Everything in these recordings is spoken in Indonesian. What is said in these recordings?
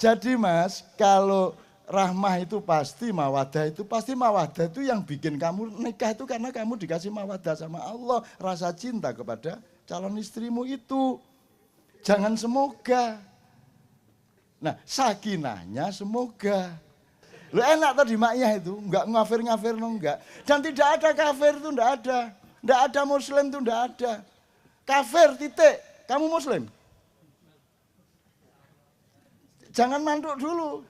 Jadi Mas, kalau rahmah itu pasti, mawadah itu pasti. Mawadah itu yang bikin kamu nikah itu karena kamu dikasih mawadah sama Allah. Rasa cinta kepada calon istrimu itu. Jangan semoga. Nah, sakinahnya semoga. Lu enak tadi maknya itu, enggak ngafir-ngafir, enggak. Dan tidak ada kafir itu, enggak ada. Enggak ada muslim itu, enggak ada. Kafir, titik. Kamu muslim? Jangan manduk dulu.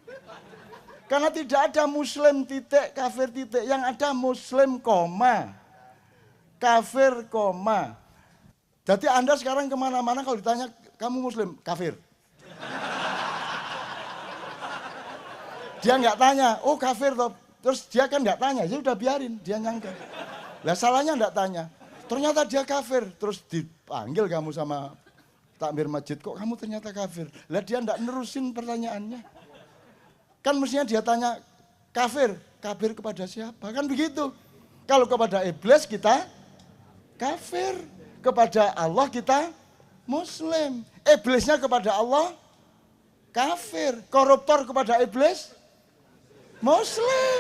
Karena tidak ada muslim titik, kafir titik. Yang ada muslim koma. Kafir koma. Jadi Anda sekarang kemana-mana kalau ditanya, kamu muslim? Kafir. Dia nggak tanya, oh kafir toh. Terus dia kan nggak tanya, ya udah biarin, dia nyangka. Lah salahnya nggak tanya. Ternyata dia kafir, terus dipanggil kamu sama takmir masjid, kok kamu ternyata kafir. Lah dia nggak nerusin pertanyaannya. Kan mestinya dia tanya, kafir kepada siapa? Kan begitu. Kalau kepada iblis kita kafir, kepada Allah kita muslim. Iblisnya kepada Allah kafir, koruptor kepada iblis muslim.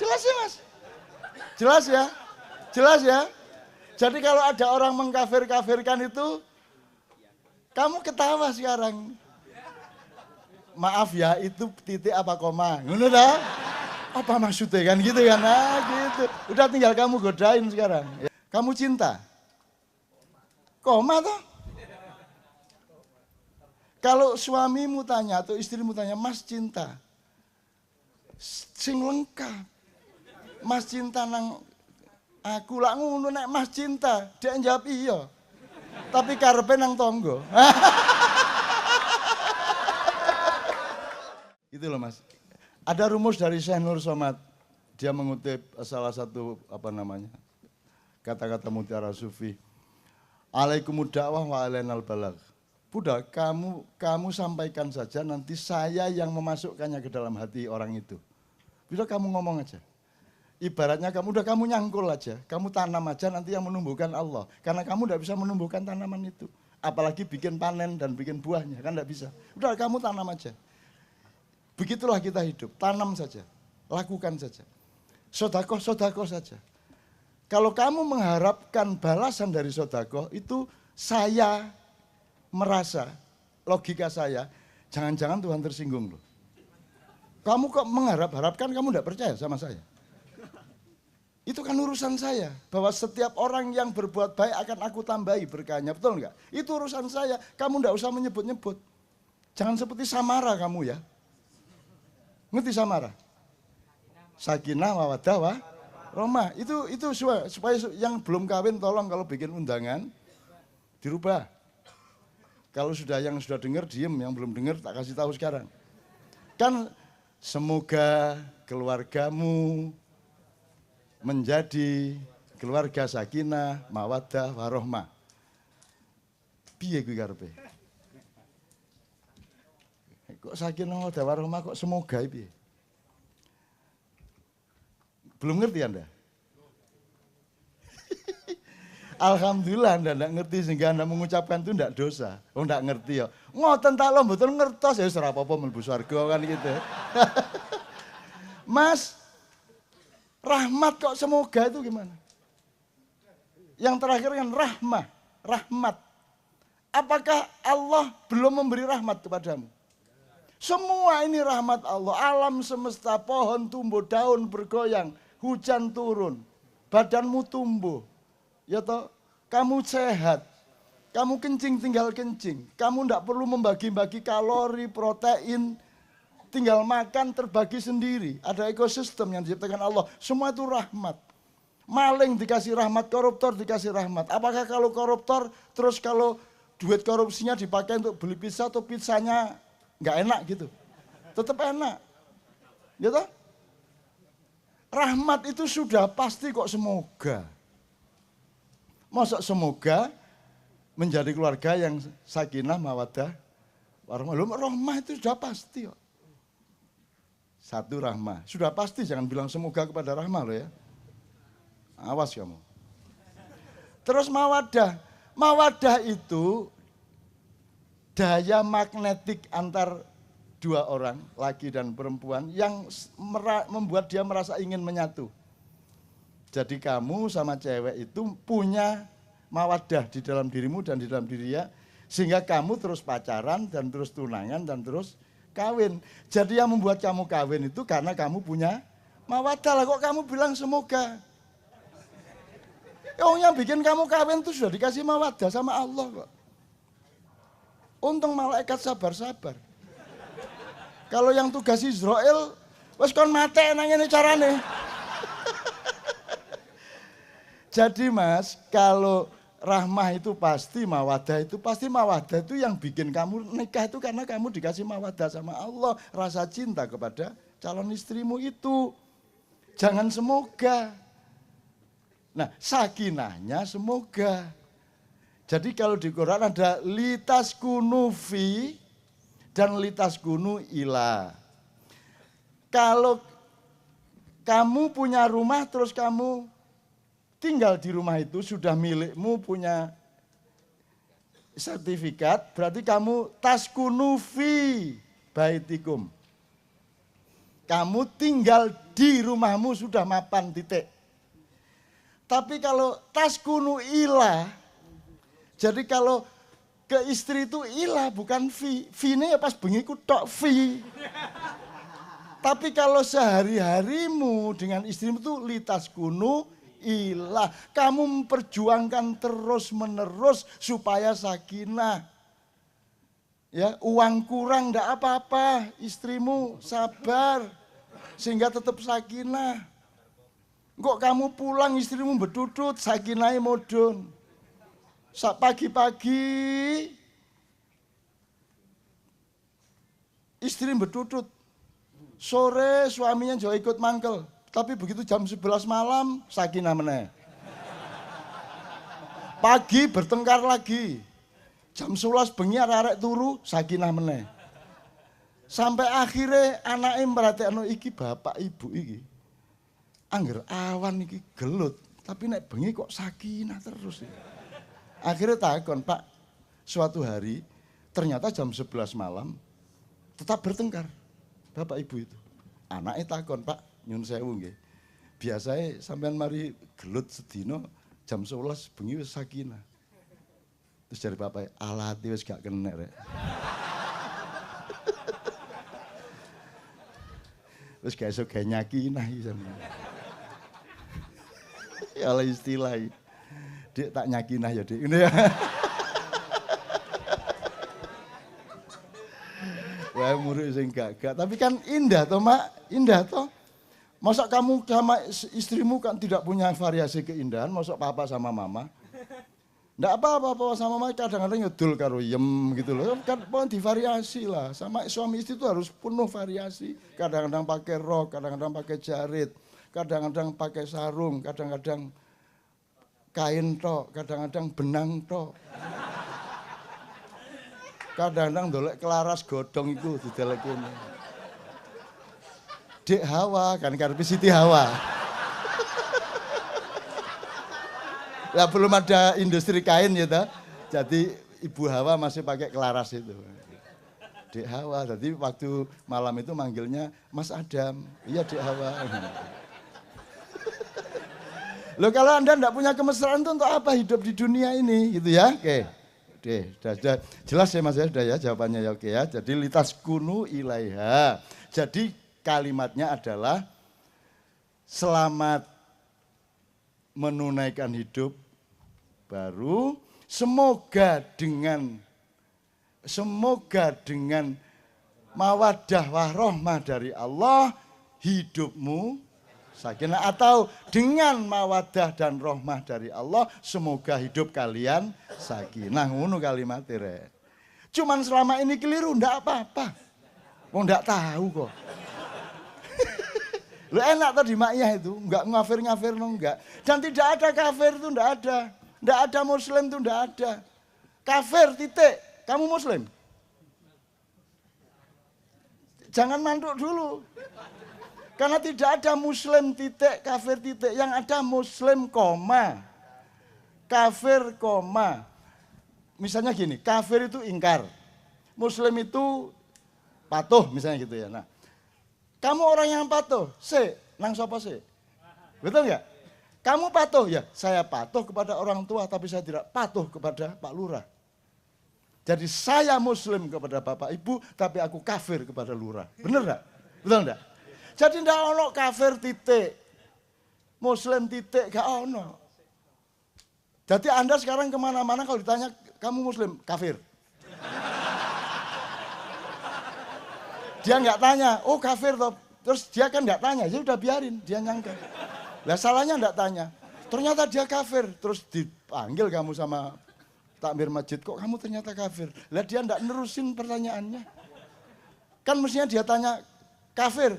Jelas ya Mas? Jelas ya? Jelas ya? Jadi kalau ada orang mengkafir-kafirkan itu, kamu ketawa sekarang. Maaf ya, itu titik apa koma? Ngono dah? Apa maksudnya kan gitu kan? Nah gitu. Udah tinggal kamu godain sekarang. Kamu cinta? Koma toh? Kalau suamimu tanya atau istrimu tanya, Mas cinta? Sing lengkap. Mas cinta nang aku lak ngono nek Mas cinta, dia jawab iya. Tapi karepe nang tonggo. Itu loh Mas. Ada rumus dari Syekh Nur Somad. Dia mengutip salah satu kata-kata mutiara sufi. Alaikumud da'wah wa alainal balagh. Buddha, kamu sampaikan saja, nanti saya yang memasukkannya ke dalam hati orang itu. Bisa kamu ngomong aja. Ibaratnya kamu nyangkul aja, kamu tanam aja, nanti yang menumbuhkan Allah. Karena kamu tidak bisa menumbuhkan tanaman itu. Apalagi bikin panen dan bikin buahnya, kan tidak bisa. Udah kamu tanam aja. Begitulah kita hidup, tanam saja, lakukan saja. Sodakoh saja. Kalau kamu mengharapkan balasan dari sodakoh, itu saya merasa, logika saya, jangan-jangan Tuhan tersinggung loh. Kamu kok mengharapkan kamu tidak percaya sama saya. Itu kan urusan saya, bahwa setiap orang yang berbuat baik akan aku tambahi berkahnya, betul enggak? Itu urusan saya, kamu tidak usah menyebut-nyebut. Jangan seperti Samara kamu ya. Ngerti Samara? Sakinah, mawaddah, warahmah. Itu supaya yang belum kawin tolong kalau bikin undangan dirubah. Kalau yang sudah dengar diem, yang belum dengar tak kasih tahu sekarang. Kan semoga keluargamu menjadi keluarga sakinah, mawaddah, warahmah. Piye kuwi karepe? Kok sakinah, mawaddah, warahmah kok semoga piye? Belum ngerti Anda? Alhamdulillah Anda tidak ngerti sehingga Anda mengucapkan itu tidak dosa. Oh tidak ngerti ya. Ngoten tak lo betul ngertos ya ora apa-apa mlebu swarga kan gitu. Mas, rahmat kok semoga itu gimana? Yang terakhir kan rahmat. Apakah Allah belum memberi rahmat kepadamu? Semua ini rahmat Allah. Alam semesta, pohon tumbuh, daun bergoyang, hujan turun, badanmu tumbuh. Ya toh, kamu sehat, kamu kencing tinggal kencing, kamu tidak perlu membagi-bagi kalori, protein, tinggal makan terbagi sendiri. Ada ekosistem yang diciptakan Allah, semua itu rahmat. Maling dikasih rahmat, koruptor dikasih rahmat. Apakah kalau koruptor, terus kalau duit korupsinya dipakai untuk beli pizza atau pizzanya nggak enak gitu? Tetap enak, ya toh? Rahmat itu sudah pasti kok semoga. Masa semoga menjadi keluarga yang sakinah, mawaddah, warahmah. Rahmah itu sudah pasti kok. Satu rahmah, sudah pasti, jangan bilang semoga kepada rahmah loh ya. Awas kamu. Terus mawaddah. Mawaddah itu daya magnetik antar dua orang, laki dan perempuan, yang membuat dia merasa ingin menyatu. Jadi kamu sama cewek itu punya mawaddah di dalam dirimu dan di dalam diri dia, sehingga kamu terus pacaran dan terus tunangan dan terus kawin. Jadi yang membuat kamu kawin itu karena kamu punya mawaddah. Lah kok kamu bilang semoga? Yang bikin kamu kawin itu sudah dikasih mawaddah sama Allah kok. Untung malaikat sabar-sabar. Kalau yang tugas Israel, wes kon mate nang ngene carane. Jadi Mas, kalau rahmah itu pasti mawaddah itu yang bikin kamu nikah itu karena kamu dikasih mawaddah sama Allah, rasa cinta kepada calon istrimu itu. Jangan semoga. Nah, sakinahnya semoga. Jadi kalau di Quran ada litaskunu fi dan litaskunu ila. Kalau kamu punya rumah terus kamu tinggal di rumah itu sudah milikmu, punya sertifikat, berarti kamu taskunu fi baitikum. Kamu tinggal di rumahmu sudah mapan titik. Tapi kalau taskunu ila, jadi kalau ke istri itu ilah bukan fi. Fi-ne ya pas bengi ku tok fi. Tapi kalau sehari-harimu dengan istrimu itu litaskunu ilah. Kamu memperjuangkan terus-menerus supaya sakinah. Ya, uang kurang enggak apa-apa, istrimu sabar sehingga tetap sakinah. Kok kamu pulang istrimu bedudut, sakinahnya modun. Pagi-pagi istri bedudut, sore suaminya juga ikut mangkel, tapi begitu jam 11 malam sakinah meneh. Pagi bertengkar lagi, jam 11 bengi arek-arek turu sakinah meneh. Sampai akhirnya anaknya merhatiin iki bapak ibu iki, angger awan iki gelut, tapi nek bengi kok sakinah terus. Akhirnya takon, Pak, suatu hari ternyata jam 11 malam tetap bertengkar bapak ibu itu. Anaknya takon, Pak, nyun sewu nggih. Biasanya sampean mari gelut sedino jam 11 bengi wis sakinah. Terus dari bapak, alati wis gak kena rek. Wis gak iso gawe nyakinah iki sampean. Ya oleh istilah iki. Dik tak nyakinah ya dik. Ini ya. Wah murid sing gagak. Tapi kan indah toh mak, indah toh. Masa kamu sama istrimu kan tidak punya variasi keindahan, masa papa sama mama? Nggak apa-apa papa sama mama kadang-kadang ngedul karo yem gitu loh. Kan pohon divariasi lah. Sama suami istri itu harus penuh variasi. Kadang-kadang pakai rok, kadang-kadang pakai jarit, kadang-kadang pakai sarung, kadang-kadang kain tok, kadang-kadang benang tok. Kadang-kadang dolek kelaras godong itu didelek kene. Dek Hawa kan karepe Siti Hawa. Lah belum ada industri kain ya toh. Jadi Ibu Hawa masih pakai kelaras itu. Dek Hawa, jadi waktu malam itu manggilnya Mas Adam. Iya Dek Hawa. Loh kalau Anda enggak punya kemesraan itu untuk apa hidup di dunia ini gitu ya? Oke. Sudah jelas ya Mas ya, sudah ya jawabannya ya oke ya. Jadi litaskunu ilaiha. Jadi kalimatnya adalah selamat menunaikan hidup baru, semoga dengan mawaddah warahmah dari Allah hidupmu sakinah, atau dengan mawaddah dan rahmah dari Allah semoga hidup kalian sakinah. Ngono kalimatnya rek. Cuman selama ini keliru ndak apa-apa. Wong ndak tahu kok. Lu enak tadi maknya itu, enggak ngafir-ngafir no enggak. Dan tidak ada kafir itu enggak ada. Enggak ada muslim itu enggak ada. Kafir titik. Kamu muslim? Jangan manduk dulu. Karena tidak ada muslim titik, kafir titik. Yang ada muslim koma, kafir koma. Misalnya gini, kafir itu ingkar, Muslim itu patuh misalnya gitu ya. Nah, kamu orang yang patuh, nang sapa betul nggak? Kamu patuh, ya saya patuh kepada orang tua tapi saya tidak patuh kepada Pak Lurah. Jadi saya Muslim kepada Bapak Ibu tapi aku kafir kepada Lurah. Bener nggak? Betul nggak? Jadi nggak ono kafir titik, Muslim titik, gak ono. Jadi Anda sekarang kemana-mana kalau ditanya kamu Muslim, kafir. Dia nggak tanya, oh kafir toh. Terus dia kan nggak tanya, ya udah biarin, dia nyangka. Lah salahnya nggak tanya. Ternyata dia kafir, terus dipanggil kamu sama takmir masjid, kok kamu ternyata kafir. Lah dia nggak nerusin pertanyaannya. Kan mestinya dia tanya, kafir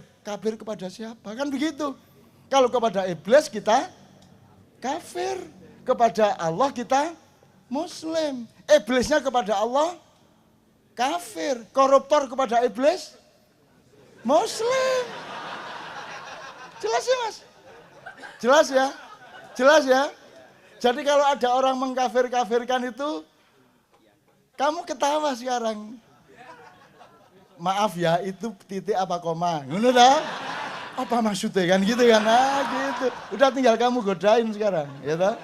kepada siapa? Kan begitu. Kalau kepada iblis kita kafir, kepada Allah kita Muslim. Iblisnya kepada Allah kafir, koruptor kepada iblis Muslim. Jelas ya Mas? Jelas ya? Jelas ya? Jadi kalau ada orang mengkafir-kafirkan itu, kamu ketawa sekarang. Maaf ya, itu titik apa koma? Ngono dah? Apa maksudnya kan gitu kan? Nah gitu. Udah tinggal kamu godain sekarang, ya toh?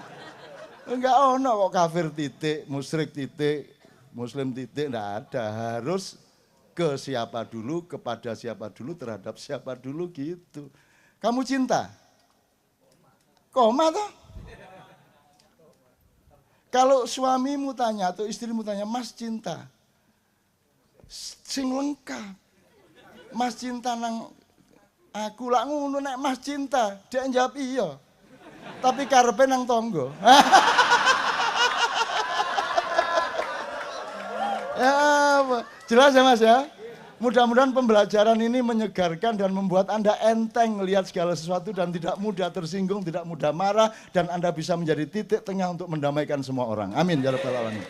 Enggak ono kok kafir titik, musyrik titik, Muslim titik, enggak ada. Harus ke siapa dulu, kepada siapa dulu, terhadap siapa dulu gitu. Kamu cinta? Koma toh? Kalau suamimu tanya atau istrimu tanya, Mas cinta? Sing lengkap. Mas cinta nang aku lak ngono nek Mas cinta, dia jawab iya. Tapi karepe nang tonggo. Ya, jelas ya Mas ya? Mudah-mudahan pembelajaran ini menyegarkan dan membuat Anda enteng melihat segala sesuatu dan tidak mudah tersinggung, tidak mudah marah, dan Anda bisa menjadi titik tengah untuk mendamaikan semua orang. Amin ya rabbal alamin.